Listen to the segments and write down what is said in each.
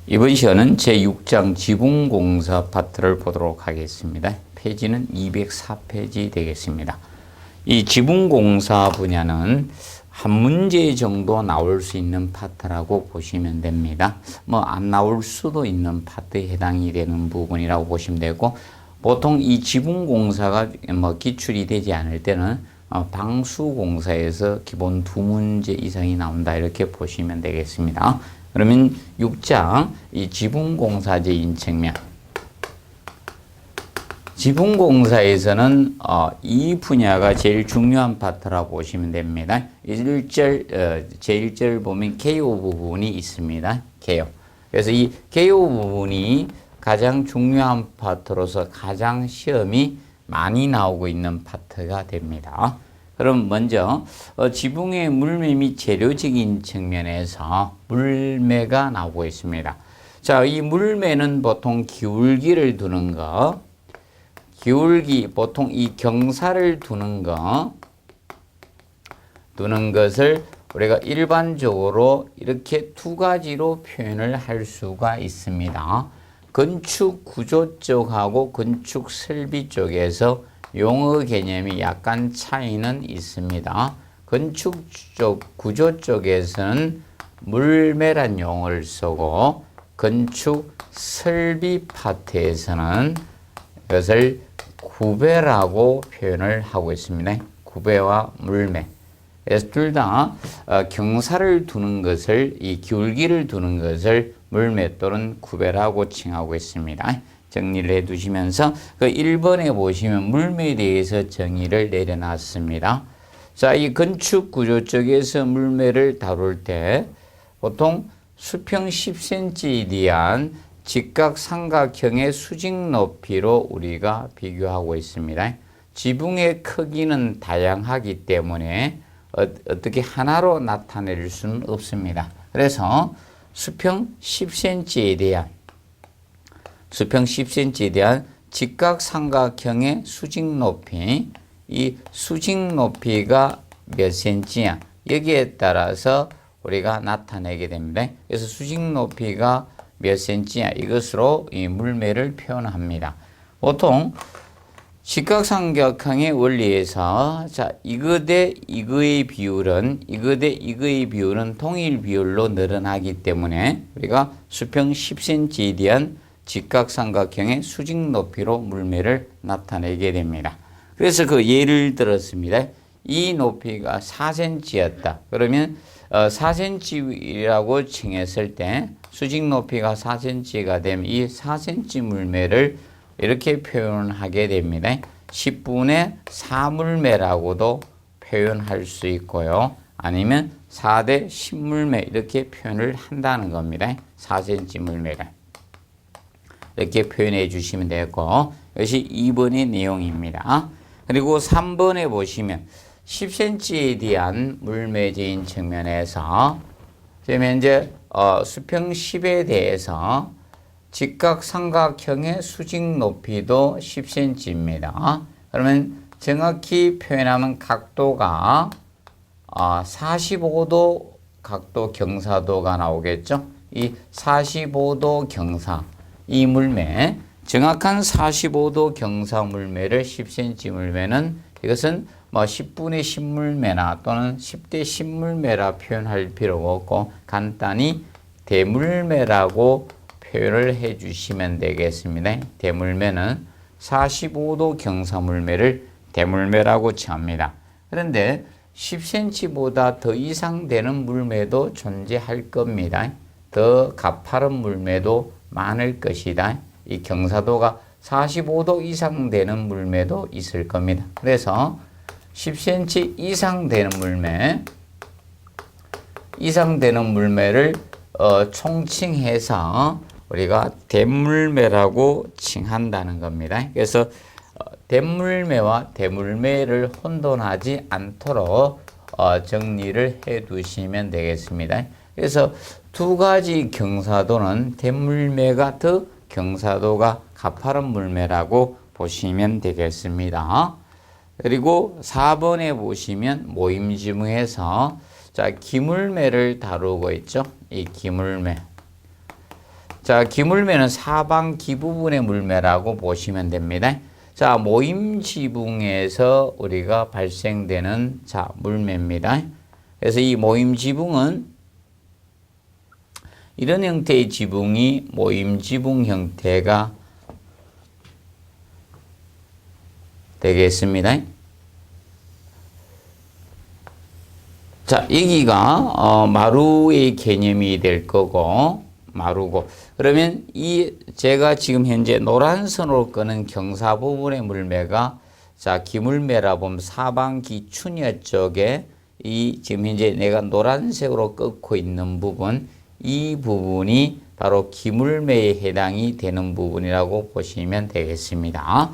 이번 시간은 제6장 지붕공사 파트를 보도록 하겠습니다. 페이지는 204페이지 되겠습니다. 이 지붕공사 분야는 한 문제 정도 나올 수 있는 파트라고 보시면 됩니다. 안 나올 수도 있는 파트에 해당이 되는 부분이라고 보시면 되고, 보통 이 지붕공사가 기출이 되지 않을 때는 방수공사에서 기본 2문제 이상이 나온다, 이렇게 보시면 되겠습니다. 그러면 6장 이 지붕공사제인 측면, 지붕공사에서는 이 분야가 제일 중요한 파트라고 보시면 됩니다. 1절, 제1절 보면 개요 부분이 있습니다. 개요. 그래서 이 개요 부분이 가장 중요한 파트로서 가장 시험이 많이 나오고 있는 파트가 됩니다. 그럼 먼저 지붕의 물매 및 재료적인 측면에서 물매가 나오고 있습니다. 자, 이 물매는 보통 기울기를 두는 거, 기울기, 보통 이 경사를 두는 것을 우리가 일반적으로 이렇게 두 가지로 표현을 할 수가 있습니다. 건축 구조 쪽하고 건축 설비 쪽에서 용어 개념이 약간 차이는 있습니다. 건축 쪽, 구조 쪽에서는 물매란 용어를 쓰고, 건축 설비 파트에서는 이것을 구배라고 표현을 하고 있습니다. 구배와 물매. 그래서 둘 다 경사를 두는 것을, 이 기울기를 두는 것을 물매 또는 구배라고 칭하고 있습니다. 정리를 해 두시면서 그 1번에 보시면 물매에 대해서 정의를 내려놨습니다. 자, 이 건축 구조 쪽에서 물매를 다룰 때 보통 수평 10cm에 대한 직각 삼각형의 수직 높이로 우리가 비교하고 있습니다. 지붕의 크기는 다양하기 때문에 어떻게 하나로 나타낼 수는 없습니다. 그래서 수평 10cm에 대한 직각 삼각형의 수직 높이, 이 수직 높이가 몇 cm야, 여기에 따라서 우리가 나타내게 됩니다. 그래서 수직 높이가 몇 cm야, 이것으로 이 물매를 표현합니다. 보통 직각삼각형의 원리에서, 자, 이거 대 이거의 비율은, 이거 대 이거의 비율은 동일 비율로 늘어나기 때문에 우리가 수평 10cm에 대한 직각삼각형의 수직 높이로 물매를 나타내게 됩니다. 그래서 그 예를 들었습니다. 이 높이가 4cm였다. 그러면 4cm라고 칭했을 때 수직 높이가 4cm가 되면 이 4cm 물매를 이렇게 표현하게 됩니다. 10분의 4물매라고도 표현할 수 있고요. 아니면 4대 10물매 이렇게 표현을 한다는 겁니다. 4cm 물매를. 이렇게 표현해 주시면 되고, 이것이 2번의 내용입니다. 그리고 3번에 보시면 10cm에 대한 물매제인 측면에서 지금 현재 수평 10에 대해서 직각삼각형의 수직 높이도 10cm입니다. 그러면 정확히 표현하면 각도가 45도 각도 경사도가 나오겠죠. 이 45도 경사, 이 물매, 정확한 45도 경사 물매를 10cm 물매는, 이것은 10분의 10물매나 또는 10대 10물매라 표현할 필요가 없고 간단히 대물매라고 표현을 해 주시면 되겠습니다. 대물매는 45도 경사 물매를 대물매라고 칭합니다. 그런데 10cm보다 더 이상 되는 물매도 존재할 겁니다. 더 가파른 물매도 많을 것이다. 이 경사도가 45도 이상 되는 물매도 있을 겁니다. 그래서 10cm 이상 되는 물매를 총칭해서 우리가 대물매라고 칭한다는 겁니다. 그래서 대물매와 대물매를 혼돈하지 않도록 정리를 해 두시면 되겠습니다. 그래서 두 가지 경사도는 대물매가 더 경사도가 가파른 물매라고 보시면 되겠습니다. 그리고 4번에 보시면 모임지붕에서 자, 기물매를 다루고 있죠. 이 기물매. 자, 기물매는 사방기 부분의 물매라고 보시면 됩니다. 자, 모임 지붕에서 우리가 발생되는 자, 물매입니다. 그래서 이 모임 지붕은 이런 형태의 지붕이 모임 지붕 형태가 되겠습니다. 자, 여기가 마루의 개념이 될 거고 마루고, 그러면 이 제가 지금 현재 노란 선으로 끄는 경사 부분의 물매가 자, 기물매라 보면 사방기 추녀 쪽에 이 지금 현재 내가 노란색으로 끄고 있는 부분, 이 부분이 바로 기물매에 해당이 되는 부분이라고 보시면 되겠습니다.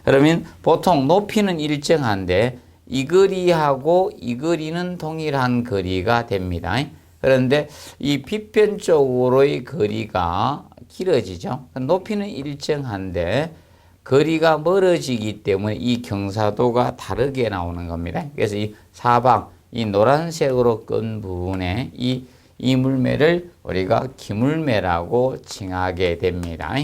그러면 보통 높이는 일정한데 이 거리하고 이 거리는 동일한 거리가 됩니다. 그런데 이 빗변 쪽으로의 거리가 길어지죠. 높이는 일정한데 거리가 멀어지기 때문에 이 경사도가 다르게 나오는 겁니다. 그래서 이 사방, 이 노란색으로 끈 부분에 이 물매를 우리가 기물매라고 칭하게 됩니다.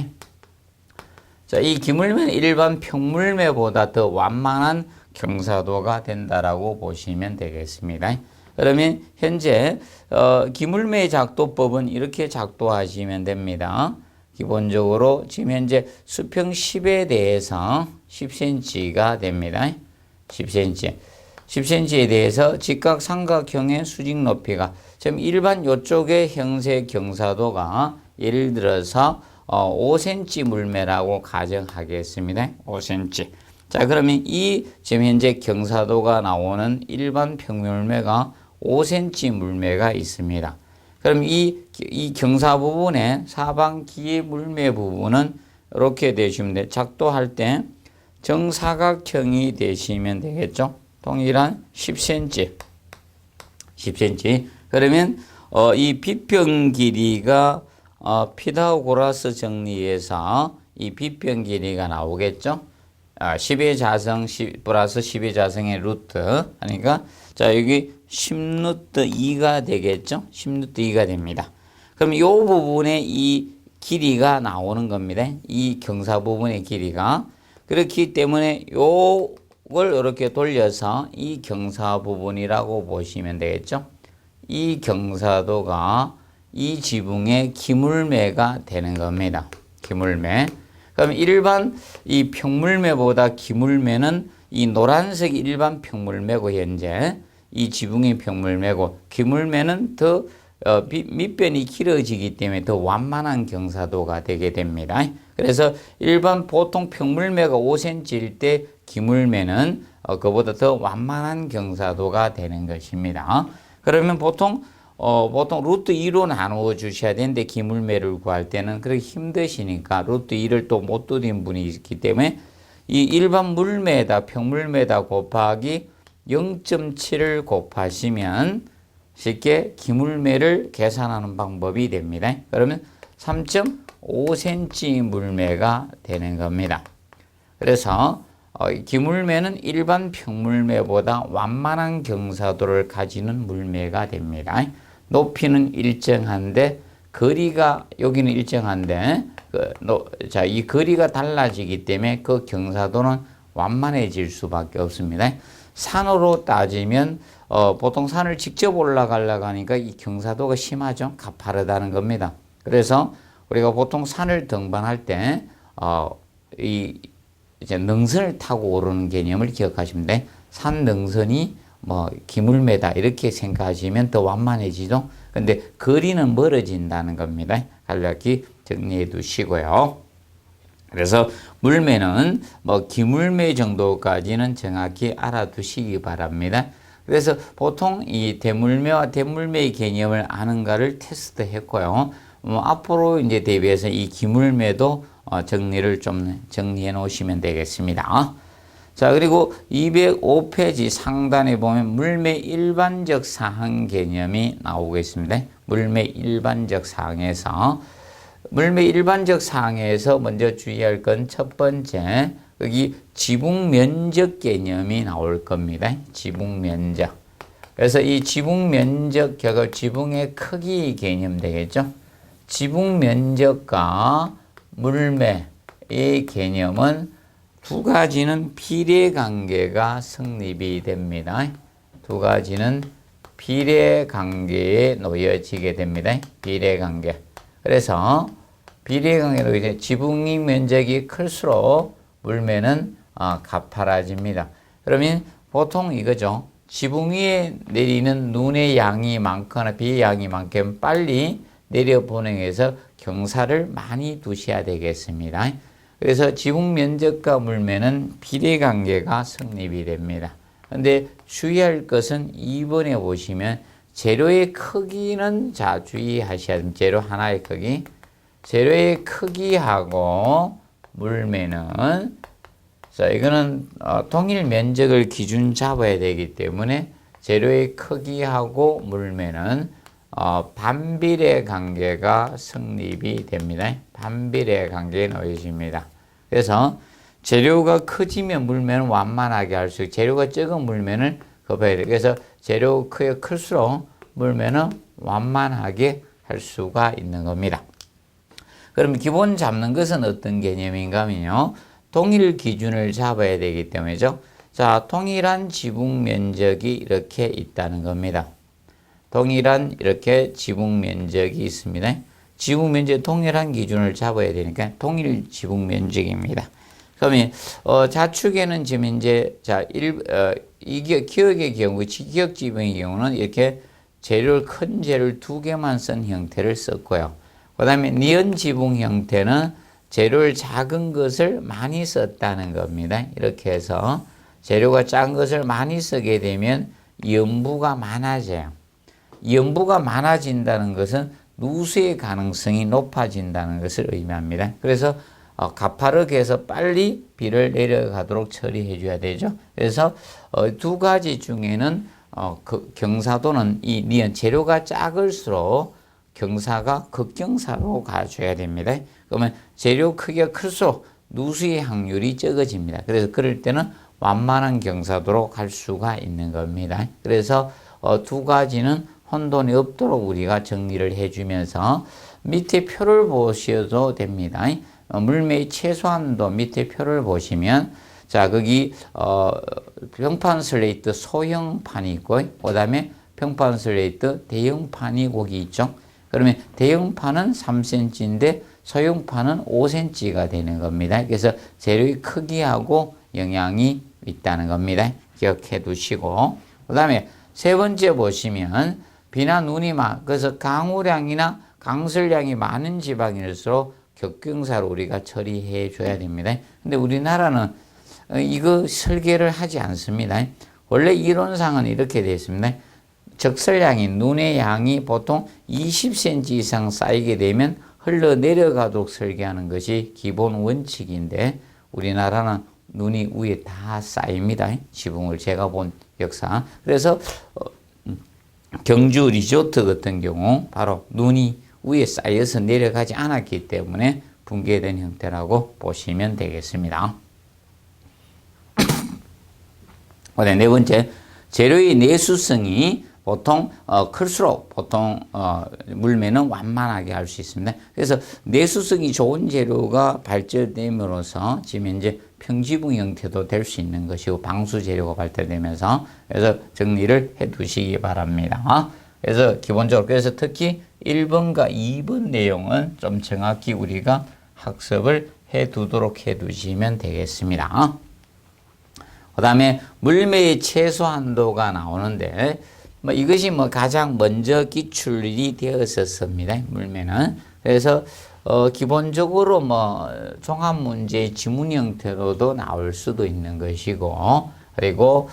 자, 이 기물매는 일반 평물매보다 더 완만한 경사도가 된다라고 보시면 되겠습니다. 그러면 현재 기물매 작도법은 이렇게 작도하시면 됩니다. 기본적으로 지금 현재 수평 10에 대해서 10cm가 됩니다. 10cm. 10cm에 대해서 직각 삼각형의 수직 높이가 지금 일반 요쪽의 형세 경사도가 예를 들어서 5cm 물매라고 가정하겠습니다. 5cm. 자, 그러면 이 지금 현재 경사도가 나오는 일반 평물매가 5cm 물매가 있습니다. 그럼 이 경사 부분에 사방기의 물매 부분은 이렇게 되시면 돼요. 작도할 때 정사각형이 되시면 되겠죠. 동일한 10cm. 10cm. 그러면 이 빗변 길이가 피타고라스 정리에서 이 빗변 길이가 나오겠죠. 10의 자성 플러스 10의 자성의 루트 하니까 자, 여기 10루트 2가 되겠죠. 10루트 2가 됩니다. 그럼 이 부분에 이 길이가 나오는 겁니다. 이 경사 부분의 길이가. 그렇기 때문에 요걸 이렇게 돌려서 이 경사 부분이라고 보시면 되겠죠. 이 경사도가 이 지붕의 기물매가 되는 겁니다. 기물매. 그럼 일반 이 평물매보다 기물매는 이 노란색이 일반 평물매고 현재 이 지붕이 평물매고 기물매는 더 밑변이 길어지기 때문에 더 완만한 경사도가 되게 됩니다. 그래서 일반 보통 평물매가 5cm일 때 기물매는 그보다 더 완만한 경사도가 되는 것입니다. 그러면 보통 루트 2로 나누어 주셔야 되는데 기물매를 구할 때는 그렇게 힘드시니까 루트 2를 또 못 드린 분이 있기 때문에 이 일반 물매에다 평물매에다 곱하기 0.7을 곱하시면 쉽게 기물매를 계산하는 방법이 됩니다. 그러면 3.5cm 물매가 되는 겁니다. 그래서 기물매는 일반 평물매보다 완만한 경사도를 가지는 물매가 됩니다. 높이는 일정한데 거리가 여기는 일정한데 자, 이 거리가 달라지기 때문에 그 경사도는 완만해질 수밖에 없습니다. 산으로 따지면 보통 산을 직접 올라가려고 하니까 이 경사도가 심하죠. 가파르다는 겁니다. 그래서 우리가 보통 산을 등반할 때 이제 능선을 타고 오르는 개념을 기억하시면 돼. 산 능선이 기물매다 이렇게 생각하시면 더 완만해지죠. 근데 거리는 멀어진다는 겁니다. 간략히 정리해 두시고요. 그래서 물매는 기물매 정도까지는 정확히 알아두시기 바랍니다. 그래서 보통 이 대물매와 대물매의 개념을 아는가를 테스트했고요. 앞으로 이제 대비해서 이 기물매도 정리를 좀 정리해 놓으시면 되겠습니다. 자, 그리고 205페이지 상단에 보면 물매 일반적 사항 개념이 나오겠습니다. 물매 일반적 사항에서 먼저 주의할 건 첫 번째, 여기 지붕 면적 개념이 나올 겁니다. 지붕 면적. 그래서 이 지붕 면적 격을 지붕의 크기 개념 되겠죠. 지붕 면적과 물매의 개념은 두 가지는 비례관계가 성립이 됩니다. 두 가지는 비례관계에 놓여지게 됩니다. 비례관계. 그래서 비례관계로 이제 지붕이 면적이 클수록 물매는 가파라집니다. 그러면 보통 이거죠. 지붕 위에 내리는 눈의 양이 많거나 비의 양이 많게는 빨리 내려보내서 경사를 많이 두셔야 되겠습니다. 그래서 지붕 면적과 물매는 비례관계가 성립이 됩니다. 그런데 주의할 것은 2번에 보시면 재료의 크기는 자 주의하셔야 됩니다. 재료 하나의 크기. 재료의 크기하고 물매는 자 이거는 동일 면적을 기준 잡아야 되기 때문에 재료의 크기하고 물매는 반비례 관계가 성립이 됩니다. 반비례 관계에 놓여집니다. 그래서 재료가 커지면 물매는 완만하게 할 수 있고 재료가 적은 물매는 급해야 돼요. 그래서 재료 크게 클수록 물매는 완만하게 할 수가 있는 겁니다. 그럼 기본 잡는 것은 어떤 개념인가 하면요. 동일 기준을 잡아야 되기 때문이죠. 자, 동일한 지붕 면적이 이렇게 있다는 겁니다. 동일한 이렇게 지붕 면적이 있습니다. 지붕 면적 동일한 기준을 잡아야 되니까 동일 지붕 면적입니다. 그러면 자축에는 지금 이제 기역의 경우, 기역 지붕의 경우는 이렇게 재료를 큰 재료를 두 개만 쓴 형태를 썼고요. 그다음에 니은 지붕 형태는 재료를 작은 것을 많이 썼다는 겁니다. 이렇게 해서 재료가 작은 것을 많이 쓰게 되면 연부가 많아져요. 연부가 많아진다는 것은 누수의 가능성이 높아진다는 것을 의미합니다. 그래서 가파르게 해서 빨리 비를 내려가도록 처리해 줘야 되죠. 그래서 두 가지 중에는 그 경사도는 이 니은 재료가 작을수록 경사가 극경사로 가줘야 됩니다. 그러면 재료 크기가 클수록 누수의 확률이 적어집니다. 그래서 그럴 때는 완만한 경사도로 갈 수가 있는 겁니다. 그래서 두 가지는 혼돈이 없도록 우리가 정리를 해주면서 밑에 표를 보셔도 됩니다. 물매의 최소한도 밑에 표를 보시면 자 거기 평판 슬레이트 소형판이 있고 그 다음에 평판 슬레이트 대형판이 거기 있죠. 그러면 대형판은 3cm인데 소형판은 5cm가 되는 겁니다. 그래서 재료의 크기하고 영향이 있다는 겁니다. 기억해 두시고 그 다음에 세 번째 보시면 비나 눈이 그래서 강우량이나 강설량이 많은 지방일수록 격경사로 우리가 처리해 줘야 됩니다. 근데 우리나라는 이거 설계를 하지 않습니다. 원래 이론상은 이렇게 되어 있습니다. 적설량이 눈의 양이 보통 20cm 이상 쌓이게 되면 흘러내려가도록 설계하는 것이 기본 원칙인데 우리나라는 눈이 위에 다 쌓입니다. 지붕을 제가 본 역사. 그래서 경주 리조트 같은 경우 바로 눈이 위에 쌓여서 내려가지 않았기 때문에 붕괴된 형태라고 보시면 되겠습니다. 네 번째, 재료의 내수성이 보통 클수록 보통 물매는 완만하게 할 수 있습니다. 그래서 내수성이 좋은 재료가 발전됨으로써 지금 현재 평지붕 형태도 될 수 있는 것이고 방수 재료가 발달되면서 그래서 정리를 해 두시기 바랍니다. 그래서 기본적으로 그래서 특히 1번과 2번 내용은 좀 정확히 우리가 학습을 해 두도록 해 두시면 되겠습니다. 그 다음에 물매의 최소 한도가 나오는데 이것이 가장 먼저 기출이 되었었습니다. 물매는. 그래서 기본적으로 종합문제의 지문 형태로도 나올 수도 있는 것이고 그리고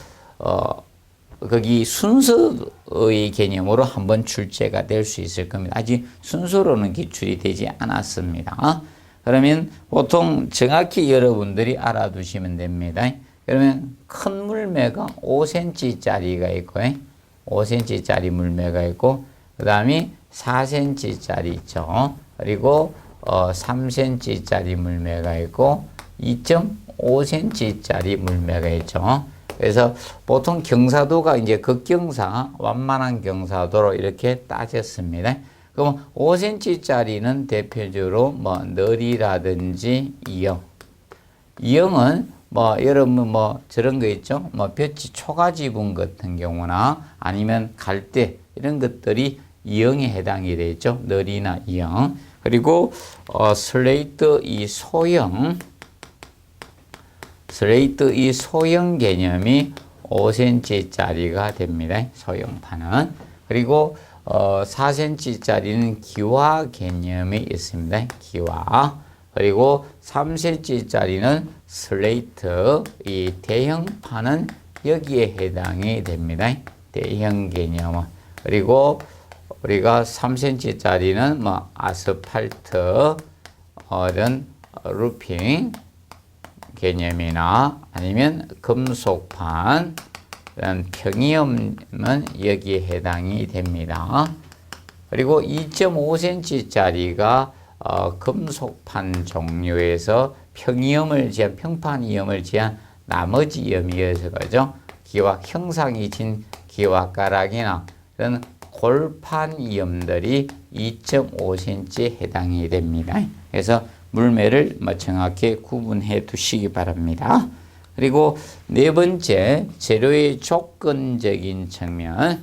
거기 순서의 개념으로 한번 출제가 될 수 있을 겁니다. 아직 순서로는 기출이 되지 않았습니다. 그러면 보통 정확히 여러분들이 알아두시면 됩니다. 그러면 큰 물매가 5cm짜리가 있고 5cm짜리 물매가 있고 그 다음에 4cm짜리 있죠. 그리고 3cm짜리 물매가 있고 2.5cm짜리 물매가 있죠. 그래서 보통 경사도가 이제 극경사, 완만한 경사도로 이렇게 따졌습니다. 그럼 5cm짜리는 대표적으로 뭐 널이라든지 이영. 이영은 뭐 여러분 뭐 저런 거 있죠? 뭐 볕이 초가지붕 같은 경우나 아니면 갈대 이런 것들이 이영에 해당이 되죠. 널이나 이영. 그리고 슬레이트 이 소형 개념이 5cm짜리가 됩니다. 소형판은. 그리고 4cm짜리는 기와 개념이 있습니다. 기와. 그리고 3cm짜리는 슬레이트, 이 대형판은 여기에 해당이 됩니다. 대형 개념은. 그리고 우리가 3cm짜리는 뭐 아스팔트, 이런 루핑 개념이나 아니면 금속판, 이런 평이염은 여기에 해당이 됩니다. 그리고 2.5cm짜리가 금속판 종류에서 평판이염을 제한 나머지 이염이어서 그죠. 기와 형상이 진 기와가락이나 이런 골판 이염들이 2.5cm에 해당이 됩니다. 그래서 물매를 정확히 구분해 두시기 바랍니다. 그리고 네 번째, 재료의 조건적인 측면.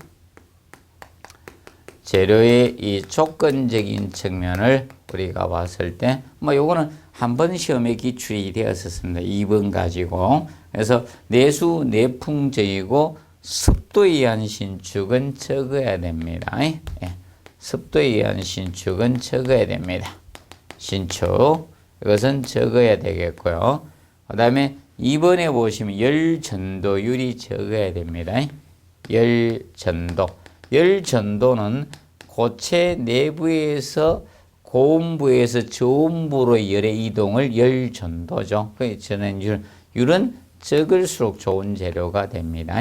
재료의 이 조건적인 측면을 우리가 봤을 때, 뭐 요거는 한 번 시험에 기출이 되었었습니다. 2번 가지고. 그래서 내수 내풍적이고 습도에 의한 신축은 적어야 됩니다. 예. 습도에 의한 신축은 적어야 됩니다. 신축. 이것은 적어야 되겠고요. 그 다음에 2번에 보시면 열전도율이 적어야 됩니다. 열전도. 열전도는 고체 내부에서 고온부에서 저온부로 열의 이동을 열전도죠. 율은 적을수록 좋은 재료가 됩니다.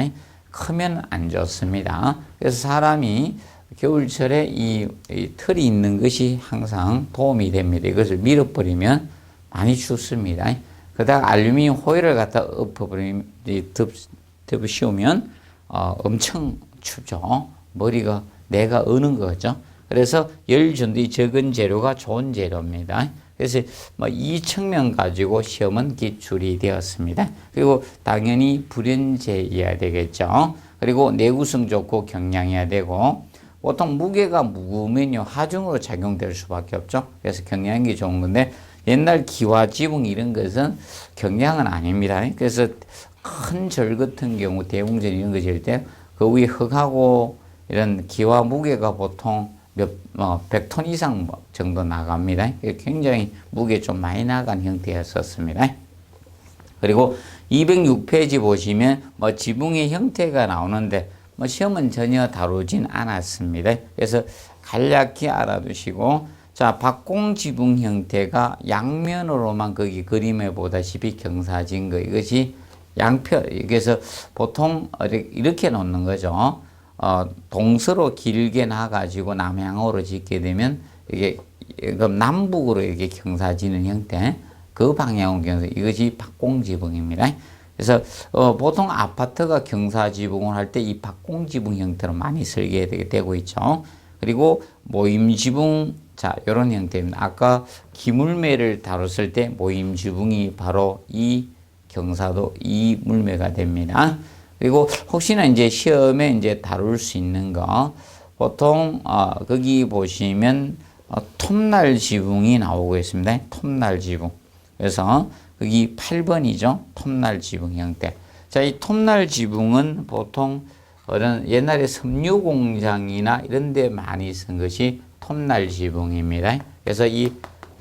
크면 안 좋습니다. 그래서 사람이 겨울철에 이 털이 있는 것이 항상 도움이 됩니다. 이것을 밀어버리면 많이 춥습니다. 그러다가 알루미늄 호일을 갖다 엎어버리면, 덮어 씌우면 엄청 춥죠. 머리가 내가 어는 거죠. 그래서 열전도이 적은 재료가 좋은 재료입니다. 그래서 뭐 이 측면 가지고 시험은 기출이 되었습니다. 그리고 당연히 불연제여야 되겠죠. 그리고 내구성 좋고 경량해야 되고, 보통 무게가 무거우면요 하중으로 작용될 수밖에 없죠. 그래서 경량이 좋은 건데, 옛날 기와 지붕 이런 것은 경량은 아닙니다. 그래서 큰 절 같은 경우 대웅전 이런 거 질 때 그 위에 흙하고 이런 기와 무게가 보통 100톤 이상 정도 나갑니다. 굉장히 무게 좀 많이 나간 형태였었습니다. 그리고 206페이지 보시면 지붕의 형태가 나오는데 시험은 전혀 다루진 않았습니다. 그래서 간략히 알아두시고, 자, 박공지붕 형태가 양면으로만 거기 그림에 보다시피 경사진 거, 이것이 양편, 그래서 보통 이렇게 놓는 거죠. 동서로 길게 나가지고 남향으로 짓게 되면 이게 남북으로 이렇게 경사지는 형태, 그 방향으로 경사, 이것이 박공지붕입니다. 그래서 보통 아파트가 경사지붕을 할 때 이 박공지붕 형태로 많이 설계되게 되고 있죠. 그리고 모임지붕, 자, 이런 형태입니다. 아까 기물매를 다뤘을 때 모임지붕이 바로 이 경사도 이 물매가 됩니다. 그리고 혹시나 이제 시험에 이제 다룰 수 있는 거, 보통 거기 보시면 톱날 지붕이 나오고 있습니다. 톱날 지붕. 그래서 거기 8번이죠. 톱날 지붕 형태. 자, 이 톱날 지붕은 보통 옛날에 섬유 공장이나 이런 데 많이 쓴 것이 톱날 지붕입니다. 그래서 이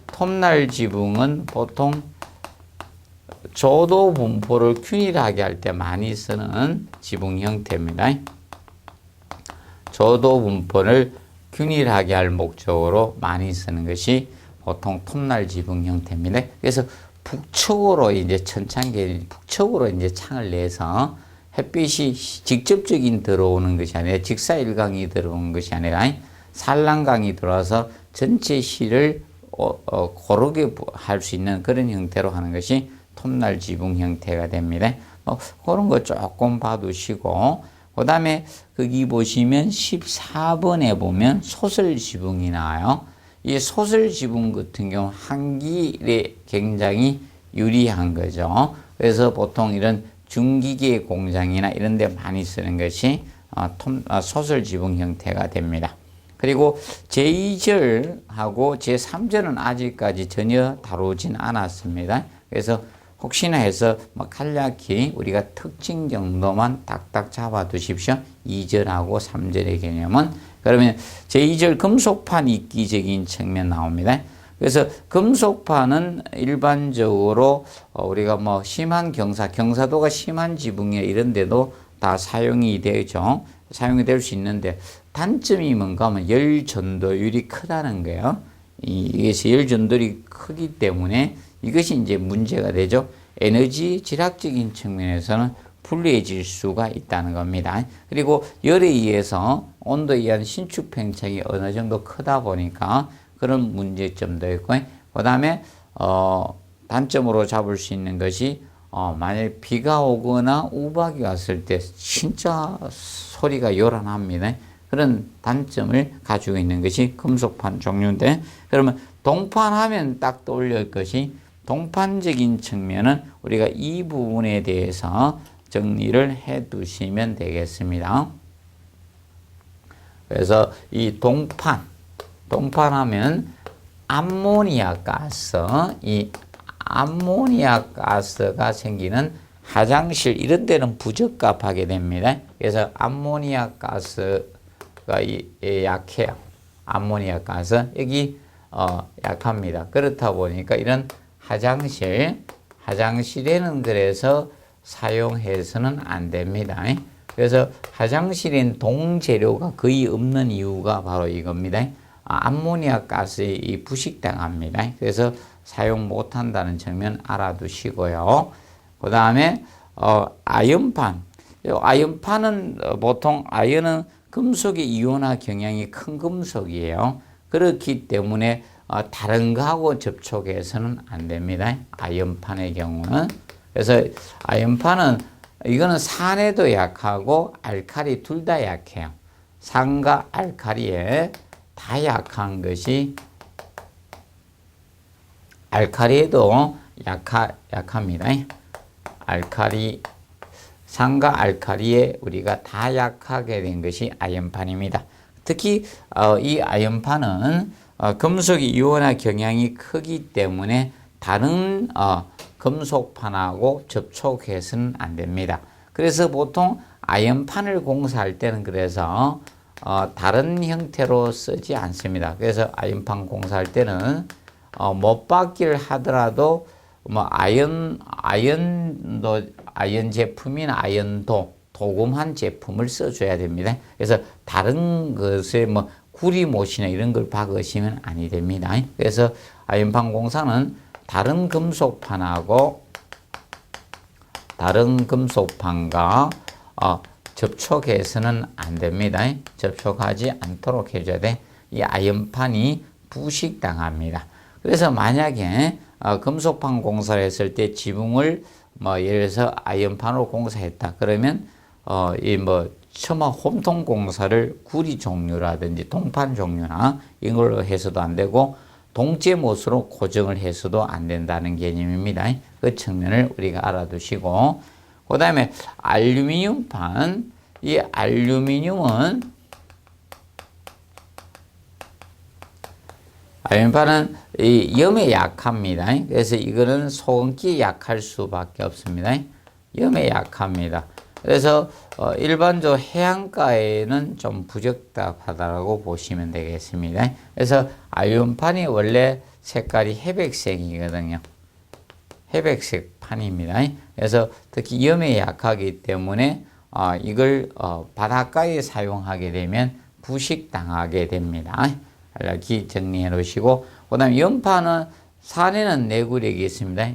톱날 지붕은 보통 조도 분포를 균일하게 할 때 많이 쓰는 지붕 형태입니다. 조도 분포를 균일하게 할 목적으로 많이 쓰는 것이 보통 톱날 지붕 형태입니다. 그래서 북쪽으로 이제 북쪽으로 이제 창을 내서 햇빛이 직접적인 들어오는 것이 아니라 직사일광이 들어오는 것이 아니라 산란광이 들어와서 전체 실을 고르게 할 수 있는 그런 형태로 하는 것이 톱날 지붕 형태가 됩니다. 그런 거 조금 봐두시고, 그 다음에 거기 보시면 14번에 보면 소설 지붕이 나와요. 이 소설 지붕 같은 경우 한길에 굉장히 유리한 거죠. 그래서 보통 이런 중기계 공장이나 이런 데 많이 쓰는 것이 소설 지붕 형태가 됩니다. 그리고 제2절하고 제3절은 아직까지 전혀 다루진 않았습니다. 그래서 혹시나 해서 간략히 우리가 특징 정도만 딱딱 잡아 두십시오. 2절하고 3절의 개념은. 그러면 제2절 금속판 이기적인 측면 나옵니다. 그래서 금속판은 일반적으로 우리가 심한 경사도가 심한 지붕이나 이런 데도 다 사용이 되죠. 사용이 될 수 있는데 단점이 뭔가 하면 열 전도율이 크다는 거예요. 이것이 열 전도율이 크기 때문에 이것이 이제 문제가 되죠. 에너지 지락적인 측면에서는 불리해질 수가 있다는 겁니다. 그리고 열에 의해서 온도에 의한 신축 팽창이 어느 정도 크다 보니까 그런 문제점도 있고, 그 다음에 단점으로 잡을 수 있는 것이 만약에 비가 오거나 우박이 왔을 때 진짜 소리가 요란합니다. 그런 단점을 가지고 있는 것이 금속판 종류인데, 그러면 동판 하면 딱 떠올릴 것이 동판적인 측면은 우리가 이 부분에 대해서 정리를 해 두시면 되겠습니다. 그래서 이 동판 하면 암모니아 가스, 이 암모니아 가스가 생기는 화장실 이런 데는 부적합하게 됩니다. 그래서 암모니아 가스가 약해요. 암모니아 가스 여기 약합니다. 그렇다 보니까 이런 화장실에는 그래서 사용해서는 안 됩니다. 그래서 화장실엔 동재료가 거의 없는 이유가 바로 이겁니다. 암모니아 가스에 부식당합니다. 그래서 사용 못한다는 측면 알아두시고요. 그 다음에 아연판. 아연판은 보통 아연은 금속의 이온화 경향이 큰 금속이에요. 그렇기 때문에 다른 거하고 접촉해서는 안 됩니다. 아연판의 경우는. 그래서 아연판은 이거는 산에도 약하고 알칼리 둘 다 약해요. 산과 알칼리에 다 약한 것이 알칼리에도 약합니다. 산과 알칼리에 우리가 다 약하게 된 것이 아연판입니다. 특히 이 아연판은 금속의 이온화 경향이 크기 때문에 다른 금속판하고 접촉해서는 안 됩니다. 그래서 보통 아연판을 공사할 때는 그래서 다른 형태로 쓰지 않습니다. 그래서 아연판 공사할 때는 못 받기를 하더라도 아연 제품이나 아연도 도금한 제품을 써줘야 됩니다. 그래서 다른 것에 구리못이나 이런 걸 박으시면 아니 됩니다. 그래서 아연판 공사는 다른 금속판과 접촉해서는 안 됩니다. 접촉하지 않도록 해줘야 돼. 이 아연판이 부식당합니다. 그래서 만약에 금속판 공사를 했을 때 지붕을 예를 들어서 아연판으로 공사했다. 그러면 처마 홈통 공사를 구리 종류라든지 동판 종류나 이걸로 해서도 안 되고 동제못으로 고정을 해서도 안 된다는 개념입니다. 그 측면을 우리가 알아두시고, 그 다음에 알루미늄판. 이 알루미늄은 이 염에 약합니다. 그래서 이거는 소금기에 약할 수밖에 없습니다. 염에 약합니다. 그래서 일반적으로 해안가에는 좀 부적합하다고 보시면 되겠습니다. 그래서 알루미늄판이 원래 색깔이 회백색이거든요. 회백색 판입니다. 그래서 특히 염에 약하기 때문에 이걸 바닷가에 사용하게 되면 부식당하게 됩니다. 이렇게 정리해 놓으시고, 그 다음에 연판은 산에는 내구력이 있습니다.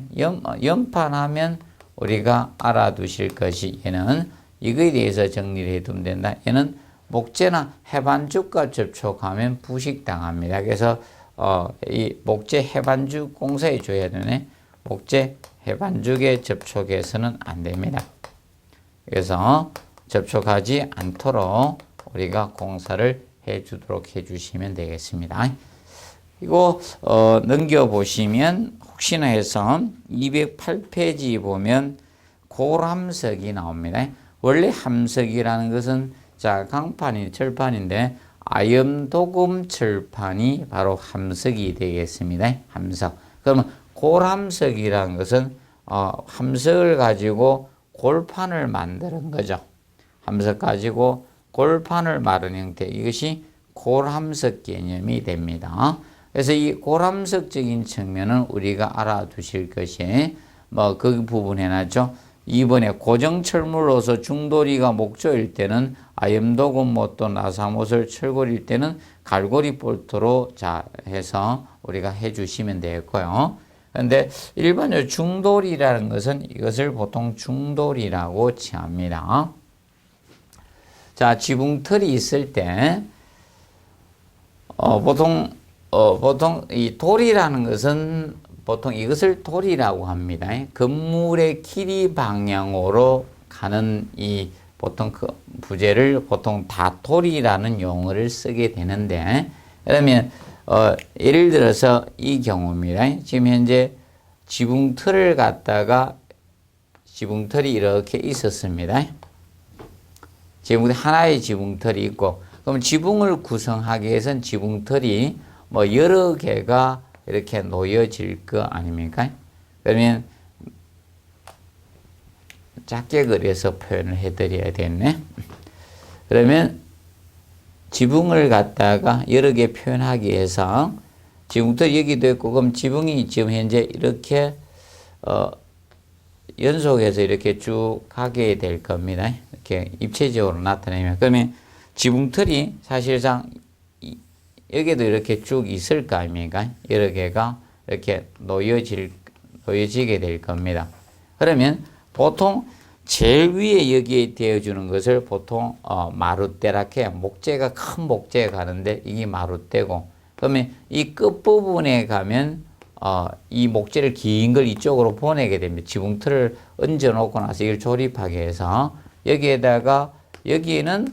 연판하면 우리가 알아두실 것이 얘는 이거에 대해서 정리를 해두면 된다. 얘는 목재나 해반죽과 접촉하면 부식당합니다. 그래서 이 목재 해반죽 공사해 줘야 되네. 목재 해반죽에 접촉해서는 안 됩니다. 그래서 접촉하지 않도록 우리가 공사를 해주도록 해주시면 되겠습니다. 이거 넘겨보시면 혹시나 해서 208페이지 보면 고람석이 나옵니다. 원래 함석이라는 것은 자 강판이 철판인데 아염도금 철판이 바로 함석이 되겠습니다. 함석. 그러면 골함석이라는 것은 함석을 가지고 골판을 만드는 거죠. 함석 가지고 골판을 마른 형태, 이것이 골함석 개념이 됩니다. 그래서 이 골함석적인 측면은 우리가 알아두실 것이 그 부분 해놨죠. 이번에 고정철물로서 중도리가 목조일 때는 아염도금 못도 나사못을 철골일 때는 갈고리 볼트로 자 해서 우리가 해주시면 되겠고요. 그런데 일반적으로 중도리라는 것은 이것을 보통 중도리라고 칭합니다. 자, 지붕틀이 있을 때 보통 이 돌이라는 것은 보통 이것을 돌이라고 합니다. 건물의 길이 방향으로 가는 이 보통 그 부재를 보통 다돌이라는 용어를 쓰게 되는데, 그러면 예를 들어서 이 경우입니다. 지금 현재 지붕틀을 갖다가 지붕틀이 이렇게 있었습니다. 지붕 하나의 지붕틀이 있고, 그럼 지붕을 구성하기 위해서는 지붕틀이 여러 개가 이렇게 놓여질 거 아닙니까? 그러면 작게 그려서 표현을 해드려야 되겠네. 그러면 지붕을 갖다가 여러 개 표현하기 위해서 지붕틀 여기도 있고, 그럼 지붕이 지금 현재 이렇게 연속해서 이렇게 쭉 가게 될 겁니다. 이렇게 입체적으로 나타내면. 그러면 지붕틀이 사실상 여기도 이렇게 쭉 있을 거 아닙니까? 여러 개가 이렇게 놓여지게 될 겁니다. 그러면 보통 제일 위에 여기에 대어주는 것을 보통 마룻대라고 해요. 목재가 큰 목재가 가는데 이게 마룻대고, 그러면 이 끝부분에 가면 이 목재를 긴 걸 이쪽으로 보내게 됩니다. 지붕틀을 얹어 놓고 나서 이걸 조립하게 해서 여기에다가 여기에는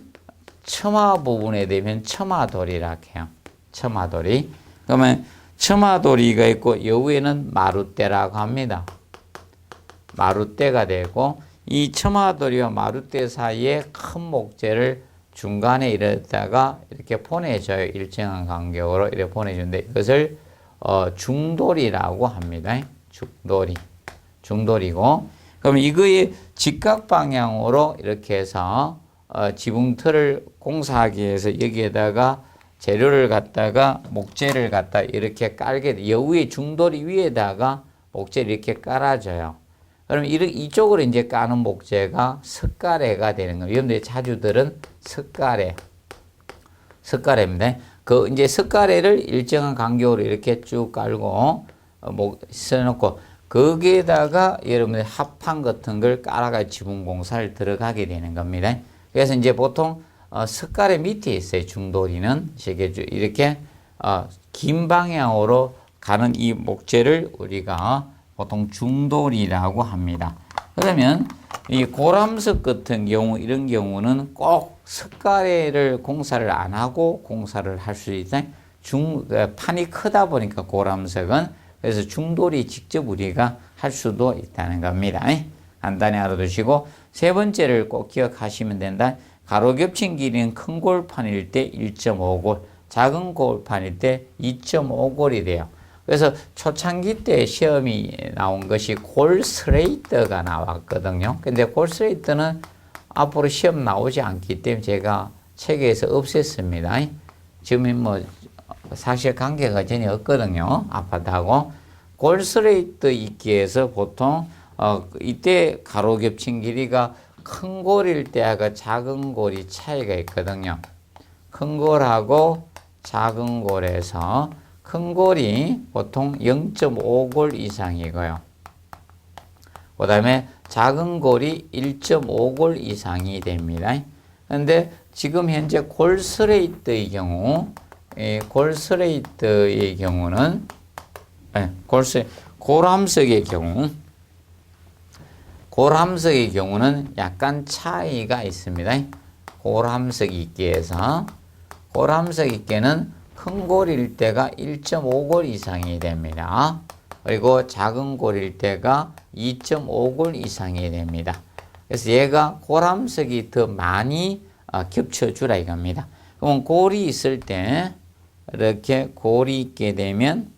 처마 부분에 되면 처마돌이라고 해요. 처마돌이. 그러면 처마돌이가 있고 여 위에는 마룻대라고 합니다. 마룻대가 되고, 이 처마돌이와 마룻대 사이에 큰 목재를 중간에 이랬다가 이렇게 보내줘요. 일정한 간격으로 이렇게 보내주는데 이것을 중돌이라고 합니다. 중돌이고, 그럼 이거의 직각 방향으로 이렇게 해서 지붕틀을 공사하기 위해서 여기에다가 재료를 갖다가 목재를 갖다 이렇게 깔게 돼. 여 위에 중돌이 위에다가 목재를 이렇게 깔아줘요. 그럼 이쪽으로 이제 까는 목재가 석가래가 되는 거예요. 여러분들이 자주 들은 석가래입니다. 그 이제 석가래를 일정한 간격으로 이렇게 쭉 깔고 써놓고 거기에다가 여러분들 합판 같은 걸 깔아가 지붕 공사를 들어가게 되는 겁니다. 그래서 이제 보통 석가래 밑에 있어요. 중돌이는 이렇게 긴 방향으로 가는 이 목재를 우리가 보통 중돌이라고 합니다. 그러면 이 고람석 같은 경우, 이런 경우는 꼭 석가래를 공사를 안 하고 공사를 할 수 있다. 판이 크다 보니까 고람석은, 그래서 중돌이 직접 우리가 할 수도 있다는 겁니다. 간단히 알아두시고, 세 번째를 꼭 기억하시면 된다. 가로 겹친 길이는 큰 골판일 때 1.5골, 작은 골판일 때 2.5골이 돼요. 그래서 초창기 때 시험이 나온 것이 골스레이트가 나왔거든요. 근데 골스레이트는 앞으로 시험 나오지 않기 때문에 제가 책에서 없앴습니다. 지금은 사실 관계가 전혀 없거든요. 아파트하고. 골스레이트 있기에서 보통 이때 가로 겹친 길이가 큰 골일 때하고 작은 골이 차이가 있거든요. 큰 골하고 작은 골에서 큰 골이 보통 0.5골 이상이고요. 그 다음에 작은 골이 1.5골 이상이 됩니다. 그런데 지금 현재 골스레이트의 경우는 고람석의 경우, 골함석의 경우는 약간 차이가 있습니다. 골함석 입계에서 골함석 입계는 큰 골일 때가 1.5골 이상이 됩니다. 그리고 작은 골일 때가 2.5골 이상이 됩니다. 그래서 얘가 골함석이 더 많이 겹쳐주라 이겁니다. 그럼 골이 있을 때 이렇게 골이 있게 되면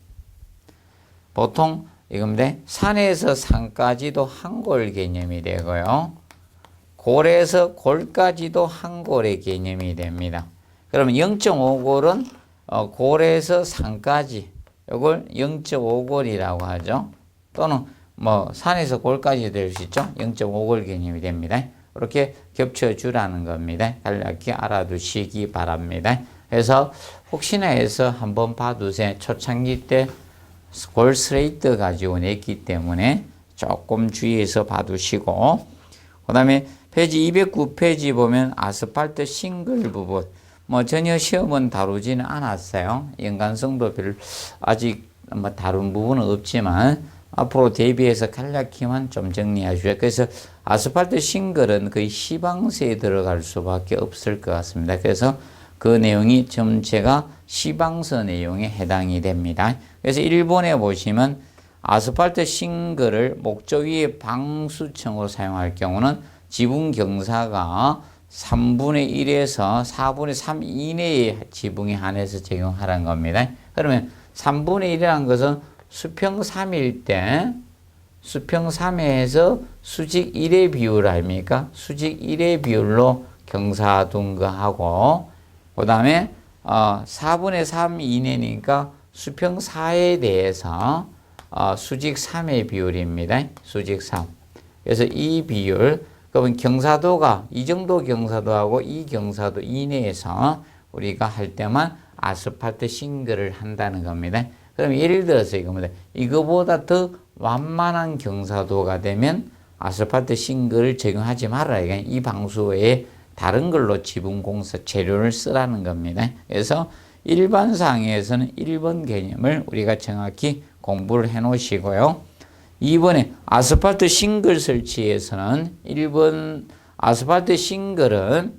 보통 이겁니다. 산에서 산까지도 한 골 개념이 되고요. 골에서 골까지도 한 골의 개념이 됩니다. 그러면 0.5골은 골에서 산까지 이걸 0.5골이라고 하죠. 또는 뭐 산에서 골까지 될 수 있죠. 0.5골 개념이 됩니다. 이렇게 겹쳐주라는 겁니다. 간략히 알아두시기 바랍니다. 그래서 혹시나 해서 한번 봐두세요. 초창기 때 골 스레이트 가지고 냈기 때문에 조금 주의해서 봐두시고, 그 다음에 페이지 209페이지 보면 아스팔트 싱글 부분 뭐 전혀 시험은 다루지는 않았어요. 연관성도 별 아직 뭐 다룬 부분은 없지만 앞으로 대비해서 간략히만 좀 정리하셔야. 그래서 아스팔트 싱글은 거의 시방서에 들어갈 수밖에 없을 것 같습니다. 그래서 그 내용이 전체가 시방서 내용에 해당이 됩니다. 그래서 일본에 보시면 아스팔트 싱글을 목조 위에 방수청으로 사용할 경우는 지붕 경사가 3분의 1에서 4분의 3 이내의 지붕에 한해서 적용하라는 겁니다. 그러면 3분의 1이라는 것은 수평 3일 때 수평 3에서 수직 1의 비율 아닙니까? 수직 1의 비율로 경사 둔 거 하고, 그 다음에 4분의 3 이내니까 수평 4에 대해서 수직 3의 비율입니다. 수직 3. 그래서 이 비율, 그러면 경사도가 이 정도 경사도하고 이 경사도 이내에서 우리가 할 때만 아스팔트 싱글을 한다는 겁니다. 그럼 예를 들어서 이겁니다. 이거보다 더 완만한 경사도가 되면 아스팔트 싱글을 적용하지 말아라. 이 방수 외에 다른 걸로 지붕 공사 재료를 쓰라는 겁니다. 그래서 일반상에서는 1번 개념을 우리가 정확히 공부를 해 놓으시고요. 2번에 아스팔트 싱글 설치에서는 1번 아스팔트 싱글은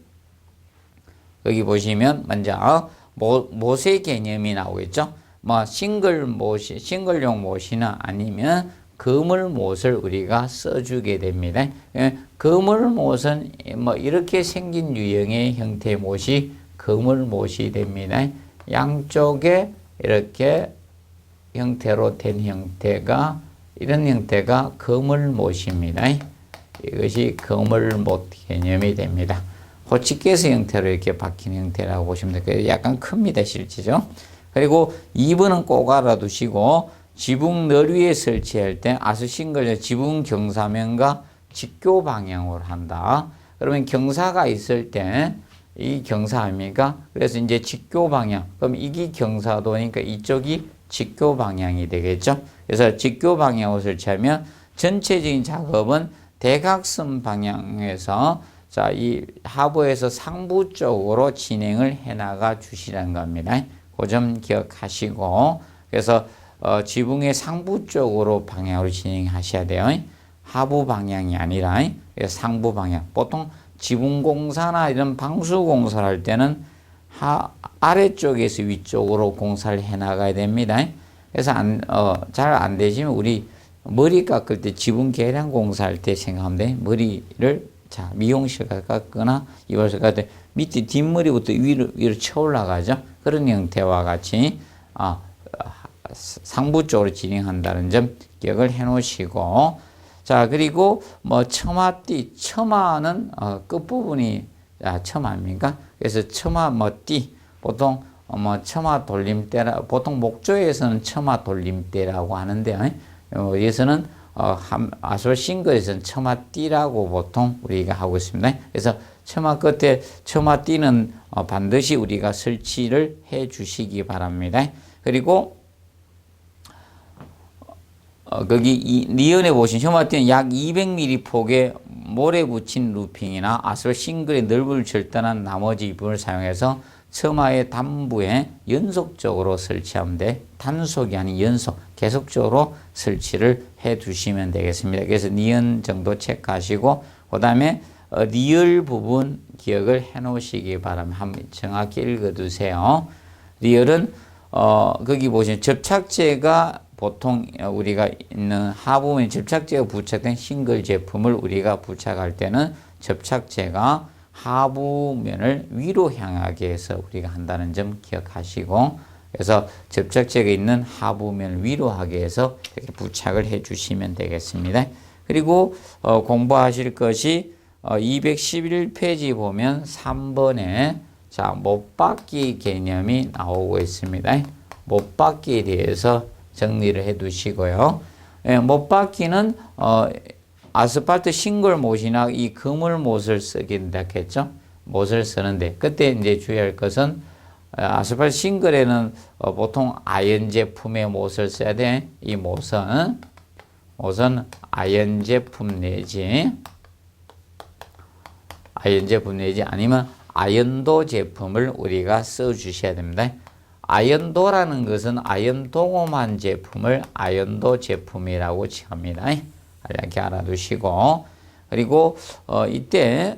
여기 보시면 먼저 못의 개념이 나오겠죠. 뭐 싱글용 못이나 아니면 그물 못을 우리가 써주게 됩니다. 그물 못은 뭐 이렇게 생긴 유형의 형태의 못이 그물 못이 됩니다. 양쪽에 이렇게 형태로 된 형태가 이런 형태가 그물 못입니다. 이것이 그물 못 개념이 됩니다. 호치케이스 형태로 이렇게 박힌 형태라고 보시면 돼요. 약간 큽니다, 실제죠. 그리고 2번은 꼭 알아두시고, 지붕 널 위에 설치할 때 아스싱글 지붕 경사면과 직교 방향으로 한다. 그러면 경사가 있을 때 이 경사 아닙니까? 그래서 이제 직교 방향. 그럼 이게 경사도니까 이쪽이 직교 방향이 되겠죠. 그래서 직교 방향으로 설치하면 전체적인 작업은 대각선 방향에서 자, 이 하부에서 상부 쪽으로 진행을 해나가 주시라는 겁니다. 그 점 기억하시고, 그래서 지붕의 상부 쪽으로 방향으로 진행하셔야 돼요. 하부 방향이 아니라 상부 방향. 보통 지붕 공사나 이런 방수 공사를 할 때는 아래쪽에서 위쪽으로 공사를 해나가야 됩니다. 그래서 잘 안 되시면 우리 머리 깎을 때 지붕 계량 공사할 때 생각하면 돼. 머리를 자 미용실 깎거나 이발소 갈 때 밑에 뒷머리부터 위로 쳐 올라가죠. 그런 형태와 같이 상부 쪽으로 진행한다는 점 기억을 해 놓으시고, 자, 그리고 뭐 처마는 끝부분이 처마입니까? 그래서 처마 띠 보통 처마 돌림대라, 보통 목조에서는 처마 돌림대라고 하는데 여기서는 아스팔트 싱글에서는 처마띠라고 보통 우리가 하고 있습니다. 그래서 처마 끝에 처마띠는 반드시 우리가 설치를 해 주시기 바랍니다. 그리고 거기 니은에 보신 처마띠는 약 200mm 폭의 모래 붙인 루핑이나 아스팔트 싱글의 넓이를 절단한 나머지 부분을 사용해서 처마의 단부에 연속적으로 설치하면 돼. 단속이 아닌 연속, 계속적으로 설치를 해 두시면 되겠습니다. 그래서 니은 정도 체크하시고, 그 다음에 리을 부분 기억을 해 놓으시기 바랍니다. 한번 정확히 읽어 두세요. 리을은 거기 보시면 접착제가 보통 우리가 있는 하부면에 접착제가 부착된 싱글 제품을 우리가 부착할 때는 접착제가 하부면을 위로 향하게 해서 우리가 한다는 점 기억하시고, 그래서 접착제가 있는 하부면을 위로 하게 해서 이렇게 부착을 해 주시면 되겠습니다. 그리고 공부하실 것이 211페이지 보면 3번에 자, 못받기 개념이 나오고 있습니다. 못받기에 대해서 정리를 해 두시고요. 못받기는 아스팔트 싱글 못이나 이 그물 못을 쓰게 된다겠죠. 못을 쓰는데 그때 이제 주의할 것은 아스팔트 싱글에는 보통 아연 제품의 못을 써야 돼. 이 못은 아연 제품 내지 아니면 아연도 제품을 우리가 써 주셔야 됩니다. 아연도라는 것은 아연 도금한 제품을 아연도 제품이라고 칭합니다. 이렇게 알아두시고, 그리고 이때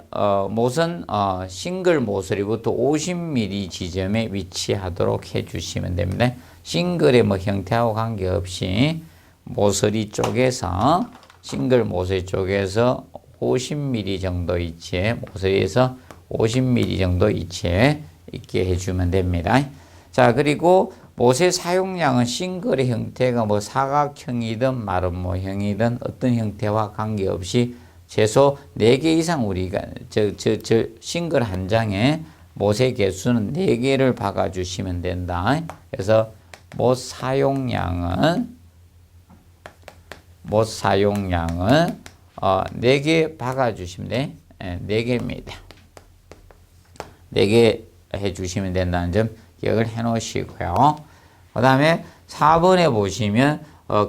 못은 싱글 모서리부터 50mm 지점에 위치하도록 해주시면 됩니다. 싱글의 뭐 형태하고 관계없이 모서리 쪽에서 싱글 모서리 쪽에서 50mm 정도 위치에 모서리에서 50mm 정도 위치에 있게 해주면 됩니다. 자, 그리고 못의 사용량은 싱글의 형태가 뭐 사각형이든 마름 모형이든 어떤 형태와 관계없이 최소 4개 이상 우리가 싱글 한 장에 못의 개수는 4개를 박아 주시면 된다. 그래서 못 사용량은 4개 박아 주시면 돼. 4개입니다. 4개 해 주시면 된다는 점 기억을 해 놓으시고요. 그 다음에 4번에 보시면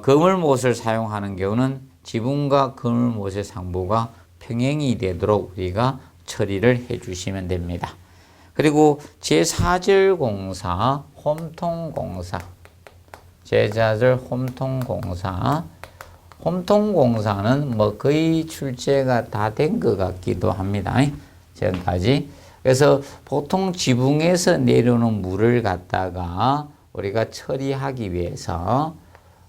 그물못을 사용하는 경우는 지붕과 그물못의 상부가 평행이 되도록 우리가 처리를 해 주시면 됩니다. 그리고 제4절 공사, 홈통공사, 제4절 홈통공사는 뭐 거의 출제가 다 된 것 같기도 합니다. 지금까지. 그래서 보통 지붕에서 내려오는 물을 갖다가 우리가 처리하기 위해서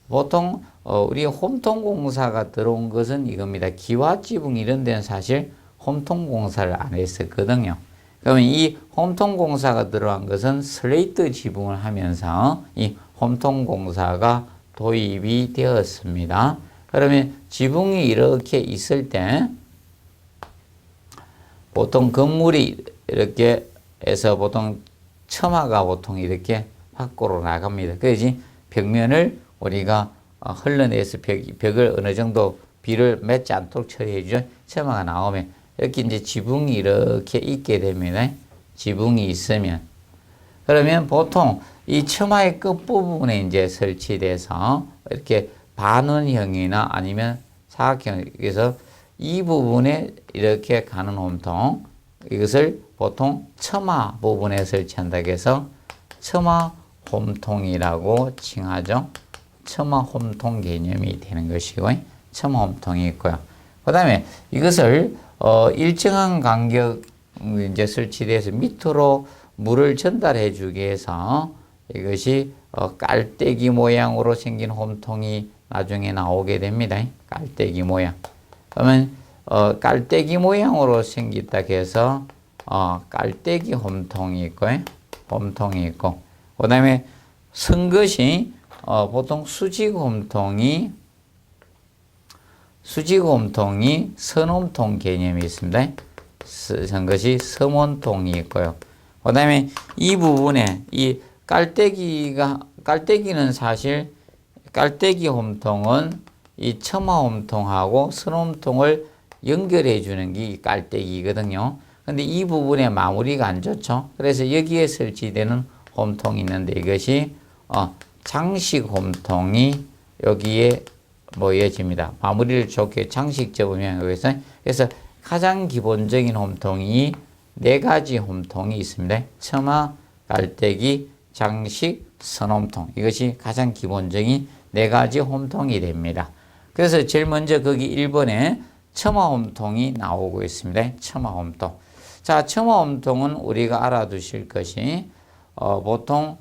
보통 우리 홈통공사가 들어온 것은 이겁니다. 기와지붕 이런 데는 사실 홈통공사를 안 했었거든요. 그러면 이 홈통공사가 들어간 것은 슬레이트 지붕을 하면서 이 홈통공사가 도입이 되었습니다. 그러면 지붕이 이렇게 있을 때 보통 건물이 이렇게 해서 보통 처마가 보통 이렇게 밖으로 나갑니다. 그래서 벽면을 우리가 흘러내서 벽을 어느 정도 비를 맺지 않도록 처리해 주죠. 처마가 나오면 이렇게 이제 지붕이 이렇게 있게 됩니다. 지붕이 있으면 그러면 보통 이 처마의 끝부분에 이제 설치돼서 이렇게 반원형이나 아니면 사각형에서 이 부분에 이렇게 가는 홈통, 이것을 보통 처마 부분에 설치한다고 해서 처마 홈통이라고 칭하죠. 처마 홈통 개념이 되는 것이고, 처마 홈통이 있고요. 그 다음에 이것을 일정한 간격 이제 설치돼서 밑으로 물을 전달해 주기 위해서 이것이 깔때기 모양으로 생긴 홈통이 나중에 나오게 됩니다. 깔때기 모양. 그러면 깔때기 모양으로 생겼다 해서 깔때기 홈통이 있고, 그 다음에 선 것이 보통 수직 홈통이 선홈통 개념이 있습니다. 선 것이 섬홈통이 있고요. 그 다음에 이 부분에 이 깔때기는 사실 깔때기 홈통은 이 처마 홈통하고 선 홈통을 연결해 주는 게 깔때기거든요. 근데 이 부분에 마무리가 안 좋죠. 그래서 여기에 설치되는 홈통이 있는데 이것이 장식 홈통이 여기에 모여집니다. 마무리를 좋게 장식 접으면 여기서 그래서 가장 기본적인 홈통이 4가지 홈통이 있습니다. 처마, 깔때기, 장식, 선홈통. 이것이 가장 기본적인 4가지 홈통이 됩니다. 그래서 제일 먼저 거기 1번에 처마 홈통이 나오고 있습니다. 처마 홈통. 자, 처마 홈통은 우리가 알아두실 것이 보통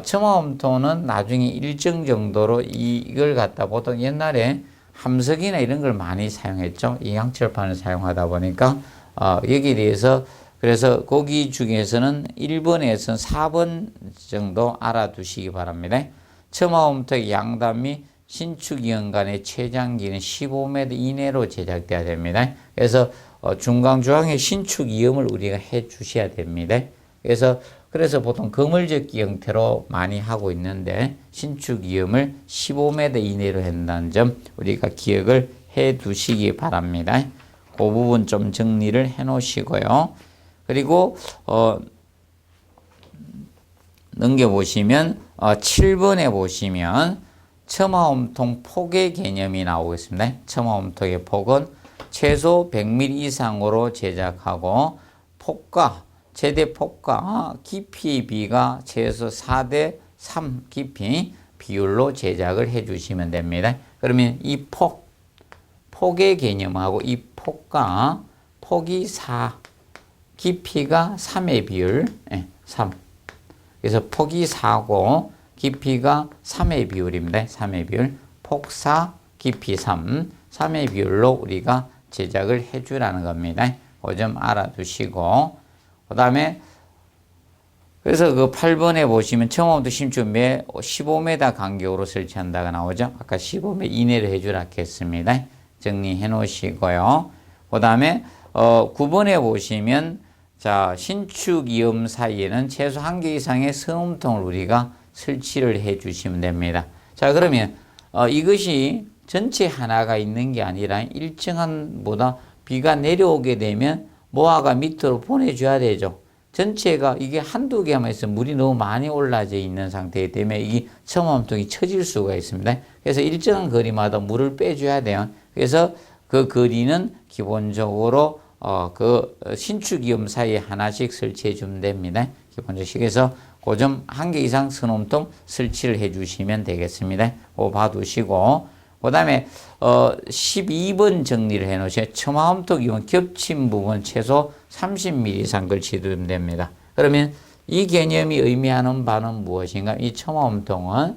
처마 홈통은 나중에 일정 정도로 이걸 갖다 보통 옛날에 함석이나 이런 걸 많이 사용했죠. 이 양철판을 사용하다 보니까 여기에 대해서 그래서 거기 중에서는 1번에서 4번 정도 알아두시기 바랍니다. 처마 홈통의 양단 및 신축이형 간의 최장기는 15m 이내로 제작돼야 됩니다. 그래서 중간중앙에 신축이음을 우리가 해 주셔야 됩니다. 그래서 보통 그물젓기 형태로 많이 하고 있는데 신축이음을 15m 이내로 한다는 점 우리가 기억을 해 두시기 바랍니다. 그 부분 좀 정리를 해 놓으시고요. 그리고 넘겨보시면 7번에 보시면 처마홈통 폭의 개념이 나오고 있습니다. 처마홈통의 폭은 최소 100mm 이상으로 제작하고 폭과 최대 폭과 깊이 비가 최소 4:3 깊이 비율로 제작을 해 주시면 됩니다. 그러면 이 폭의 개념하고 이 폭과 폭이 4, 깊이가 3의 비율, 3. 그래서 폭이 4고 깊이가 3의 비율입니다. 3의 비율. 폭 4, 깊이 3. 3의 비율로 우리가 제작을 해 주라는 겁니다. 그 점 알아두시고 그 다음에 그래서 그 8번에 보시면 처음부터 신축 15m 간격으로 설치한다가 나오죠. 아까 15m 이내로 해주라 했습니다. 정리해 놓으시고요. 그 다음에 9번에 보시면 자 신축 이음 사이에는 최소 1개 이상의 선홈통을 우리가 설치를 해 주시면 됩니다. 자 그러면 이것이 전체 하나가 있는 게 아니라 일정한 보다 비가 내려오게 되면 모아가 밑으로 보내줘야 되죠. 전체가 이게 한두 개만 있으면 물이 너무 많이 올라져 있는 상태이기 때문에 이 처마홈통이 처질 수가 있습니다. 그래서 일정한 거리마다 물을 빼줘야 돼요. 그래서 그 거리는 기본적으로 그 신축이음 사이에 하나씩 설치해 주면 됩니다. 기본적으로 그래서 그 점 1개 이상 선홈통 설치를 해 주시면 되겠습니다. 그거 봐두시고 그 다음에 12번 정리를 해 놓으세요. 처마홈통 이용 겹친 부분 최소 30mm 이상 걸치면 됩니다. 그러면 이 개념이 의미하는 바는 무엇인가? 이 처마홈통은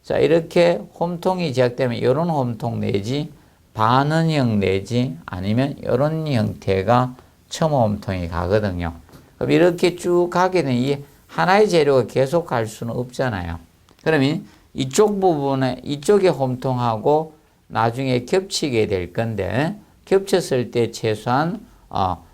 자 이렇게 홈통이 제작되면 이런 홈통 내지 반원형 내지 아니면 이런 형태가 처마홈통이 가거든요. 그럼 이렇게 쭉 가게 되면 이 하나의 재료가 계속 갈 수는 없잖아요. 그러면 이쪽 부분에 이쪽에 홈통하고 나중에 겹치게 될 건데 겹쳤을 때 최소한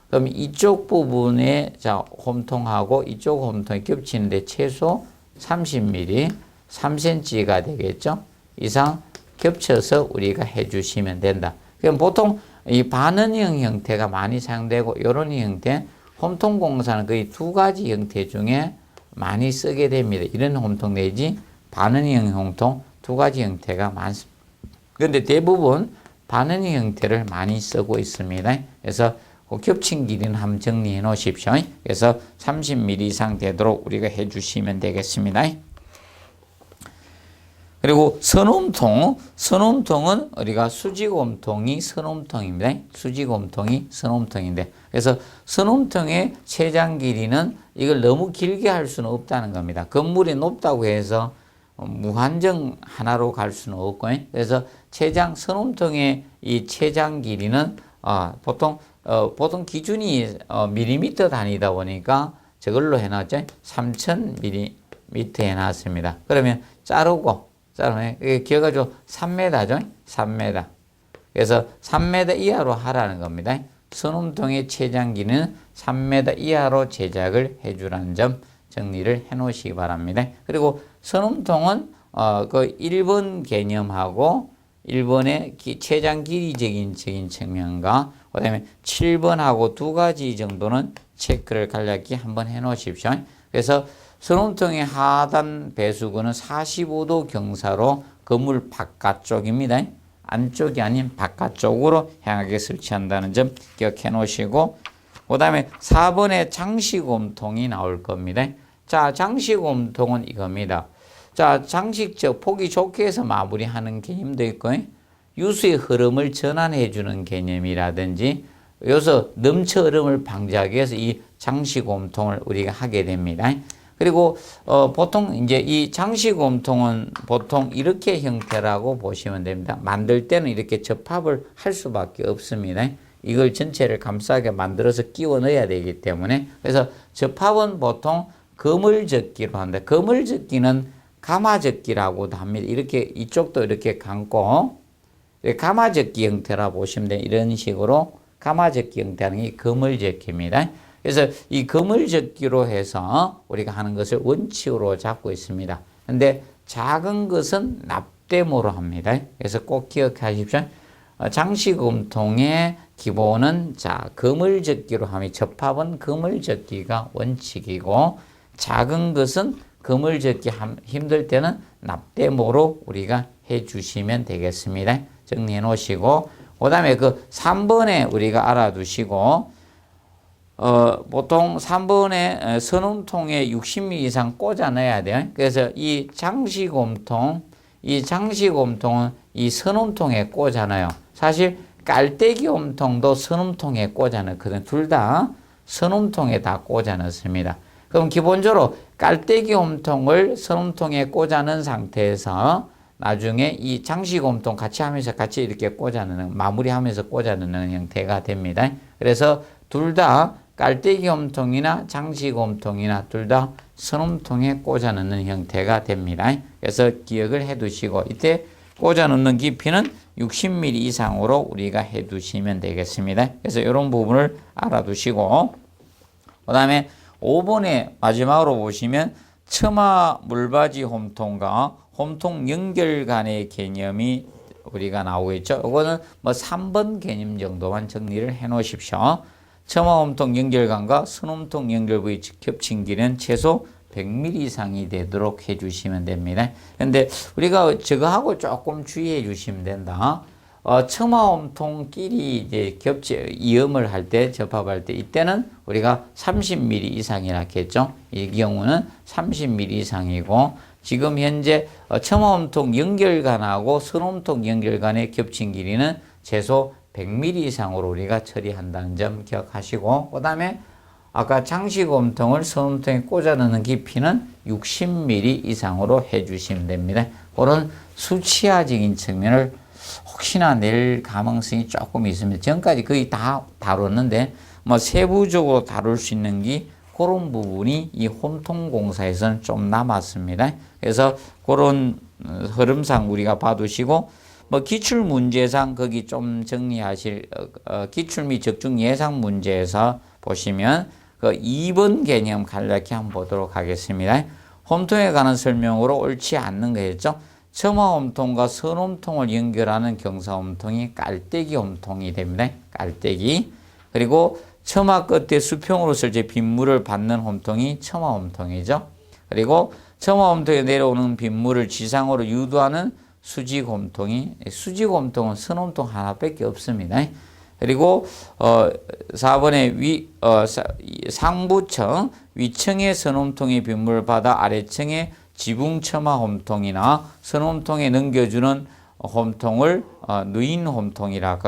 그럼 이쪽 부분에 자 홈통하고 이쪽 홈통이 겹치는데 최소 30mm 3cm가 되겠죠. 이상 겹쳐서 우리가 해주시면 된다. 그럼 보통 이 반원형 형태가 많이 사용되고 이런 형태 홈통 공사는 거의 2가지 형태 중에 많이 쓰게 됩니다. 이런 홈통 내지 반원형 홈통 2가지 형태가 많습니다. 그런데 대부분 반원형 형태를 많이 쓰고 있습니다. 그래서 그 겹친 길이는 한번 정리해 놓으십시오. 그래서 30mm 이상 되도록 우리가 해 주시면 되겠습니다. 그리고 선홈통은 우리가 수직홈통이 선홈통입니다. 수직홈통이 선홈통인데 그래서 선홈통의 최장 길이는 이걸 너무 길게 할 수는 없다는 겁니다. 건물이 높다고 해서 무한정 하나로 갈 수는 없고 그래서 선홈통의 이 최장 길이는 보통 기준이 밀리미터 단위다 보니까 저걸로 해놨죠. 3000mm 해놨습니다. 그러면 자르면 기억하죠? 3m죠? 3m. 그래서 3m 이하로 하라는 겁니다. 선홈통의 최장기는 3m 이하로 제작을 해주라는 점 정리를 해 놓으시기 바랍니다. 그리고 선홈통은 그 1번 개념하고 1번의 최장 길이적인 측면과 그 다음에 7번하고 2가지 정도는 체크를 간략히 한번 해 놓으십시오. 그래서 선홈통의 하단 배수구는 45도 경사로 건물 바깥쪽입니다. 안쪽이 아닌 바깥쪽으로 향하게 설치한다는 점 기억해 놓으시고 그 다음에 4번에 장식옴통이 나올 겁니다. 자, 장식옴통은 이겁니다. 자, 장식적 보기 좋게 해서 마무리하는 개념도 있고, 유수의 흐름을 전환해주는 개념이라든지, 여기서 넘쳐 흐름을 방지하기 위해서 이 장식옴통을 우리가 하게 됩니다. 그리고 보통 이제 이 장식옴통은 보통 이렇게 형태라고 보시면 됩니다. 만들 때는 이렇게 접합을 할 수밖에 없습니다. 이걸 전체를 감싸게 만들어서 끼워 넣어야 되기 때문에, 그래서 접합은 보통 그물접기로 한다. 그물접기는 가마접기라고도 합니다. 이렇게 이쪽도 이렇게 감고 가마접기 형태라 보시면 돼요. 이런 식으로 가마접기 형태는 이 그물접기입니다. 그래서 이 그물접기로 해서 우리가 하는 것을 원칙으로 잡고 있습니다. 근데 작은 것은 납땜으로 합니다. 그래서 꼭 기억하십시오. 장식음통의 기본은 자, 그물접기로 하면 접합은 그물접기가 원칙이고, 작은 것은 그물접기 힘들 때는 납땜으로 우리가 해 주시면 되겠습니다. 정리해 놓으시고, 그 다음에 그 3번에 우리가 알아두시고, 보통 3번에 선움통에 60mm 이상 꽂아 넣어야 돼요. 그래서 이 장식옴통은 이 선움통에 꽂아 넣어요. 사실 깔때기 옴통도 선움통에 꽂아 넣거든요. 둘 다 선움통에 다 꽂아 넣습니다. 그럼 기본적으로 깔때기 옴통을 선움통에 꽂아 넣은 상태에서 나중에 이 장식옴통 같이 하면서 같이 이렇게 꽂아 넣는, 마무리하면서 꽂아 넣는 형태가 됩니다. 그래서 둘 다 깔때기 옴통이나 장식옴통이나 둘 다 선움통에 꽂아 넣는 형태가 됩니다. 그래서 기억을 해 두시고, 이때 꽂아 넣는 깊이는 60mm 이상으로 우리가 해 두시면 되겠습니다. 그래서 이런 부분을 알아두시고, 그 다음에 5번에 마지막으로 보시면 처마 물받이 홈통과 홈통 연결 간의 개념이 우리가 나오겠죠. 이거는 뭐 3번 개념 정도만 정리를 해 놓으십시오. 처마 홈통 연결관과 선홈통 연결 부위 겹친 길이는 최소 100mm 이상이 되도록 해 주시면 됩니다. 근데 우리가 저거하고 조금 주의해 주시면 된다. 처마 홈통끼리 이제 이음을 할 때, 접합할 때, 이때는 우리가 30mm 이상이라 했죠. 이 경우는 30mm 이상이고, 지금 현재 처마 홈통 연결관하고 선홈통 연결관의 겹친 길이는 최소 100mm 이상으로 우리가 처리한다는 점 기억하시고, 그 다음에 아까 장식옴통을 선홈통에 꽂아 넣는 깊이는 60mm 이상으로 해 주시면 됩니다. 그런 수치화적인 측면을 혹시나 낼 가능성이 조금 있습니다. 지금까지 거의 다 다뤘는데, 뭐 세부적으로 다룰 수 있는 게 그런 부분이 이 홈통공사에서는 좀 남았습니다. 그래서 그런 흐름상 우리가 봐두시고, 뭐 기출 문제상 거기 좀 정리하실 기출 및 적중 예상 문제에서 보시면 그 2번 개념 간략히 한번 보도록 하겠습니다. 홈통에 관한 설명으로 옳지 않는 거였죠. 처마 홈통과 선 홈통을 연결하는 경사 홈통이 깔때기 홈통이 됩니다. 깔때기. 그리고 처마 끝에 수평으로 설치 빗물을 받는 홈통이 처마 홈통이죠. 그리고 처마 홈통에 내려오는 빗물을 지상으로 유도하는 수직홈통은 선홈통 하나밖에 없습니다. 그리고 4번에 상부층 위층의 선홈통의 빗물을 받아 아래층의 지붕처마 홈통이나 선홈통에 넘겨주는 홈통을 누인 홈통이라.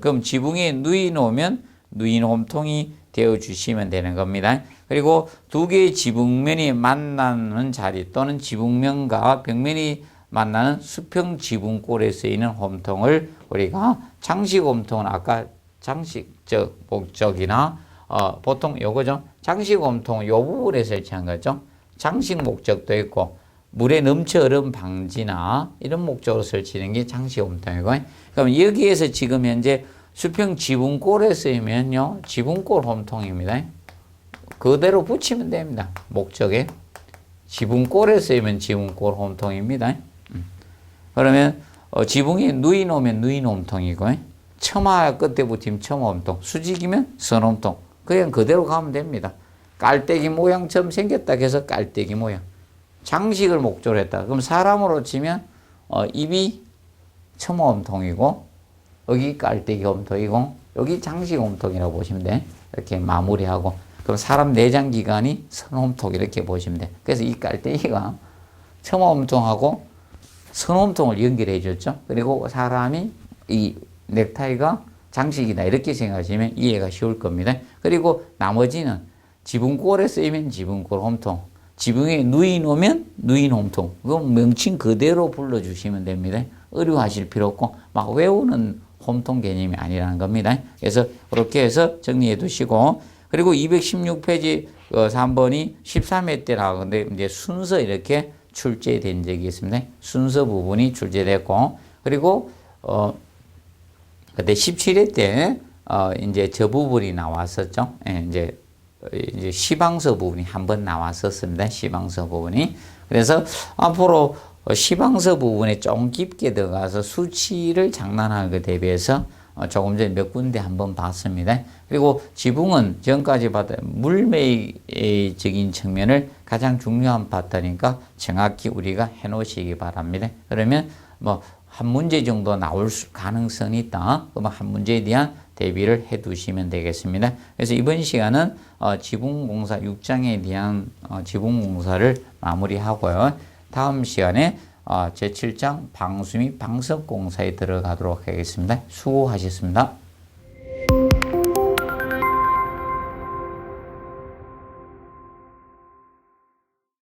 그럼 지붕에 누이 놓으면 누인 홈통이 되어 주시면 되는 겁니다. 그리고 두 개의 지붕면이 만나는 자리 또는 지붕면과 벽면이 만나는 수평 지붕골에 쓰이는 홈통을 우리가 장식 홈통은 아까 장식적 목적이나 보통 요거죠. 장식 홈통은 요 부분에 설치한 거죠. 장식 목적도 있고 물에 넘쳐 흐름 방지나 이런 목적으로 설치하는 게 장식 홈통이고, 그럼 여기에서 지금 현재 수평 지붕골에 쓰이면요 지붕골 홈통입니다. 그대로 붙이면 됩니다. 목적에 지붕골에 쓰이면 지붕골 홈통입니다. 그러면 지붕에 누이 놓으면 누인 홈통이고, 처마 끝에 붙이면 처마 홈통, 수직이면 선 홈통. 그냥 그대로 가면 됩니다. 깔때기 모양처럼 생겼다 해서 깔때기 모양. 장식을 목적으로 했다. 그럼 사람으로 치면 입이 처마 홈통이고, 여기 깔때기 홈통이고, 여기 장식 홈통이라고 보시면 돼. 이렇게 마무리하고, 그럼 사람 내장 기관이 선홈통 이렇게 보시면 돼요. 그래서 이 깔때기가 첨홈통하고 선홈통을 연결해 줬죠. 그리고 사람이 이 넥타이가 장식이다 이렇게 생각하시면 이해가 쉬울 겁니다. 그리고 나머지는 지붕골에 쓰이면 지붕골 홈통, 지붕에 누이 놓으면 누인 홈통, 그건 명칭 그대로 불러주시면 됩니다. 어려워하실 필요 없고 막 외우는 홈통 개념이 아니라는 겁니다. 그래서 그렇게 해서 정리해 두시고, 그리고 216페이지 3번이 13회 때 나오는데 이제 순서 이렇게 출제된 적이 있습니다. 순서 부분이 출제됐고, 그리고 그때 17회 때 이제 저 부분이 나왔었죠. 예, 이제 시방서 부분이 한번 나왔었습니다. 시방서 부분이. 그래서 앞으로 시방서 부분에 좀 깊게 들어가서 수치를 장난하는 것 대비해서 조금 전에 몇 군데 한번 봤습니다. 그리고 지붕은 지금까지 봤던 물매적인 측면을 가장 중요한 파트니까 정확히 우리가 해 놓으시기 바랍니다. 그러면 뭐 한 문제 정도 나올 가능성이 있다. 그러면 한 문제에 대한 대비를 해 두시면 되겠습니다. 그래서 이번 시간은 지붕공사 6장에 대한 지붕공사를 마무리하고요. 다음 시간에 제7장 방수 및 방석공사에 들어가도록 하겠습니다. 수고하셨습니다.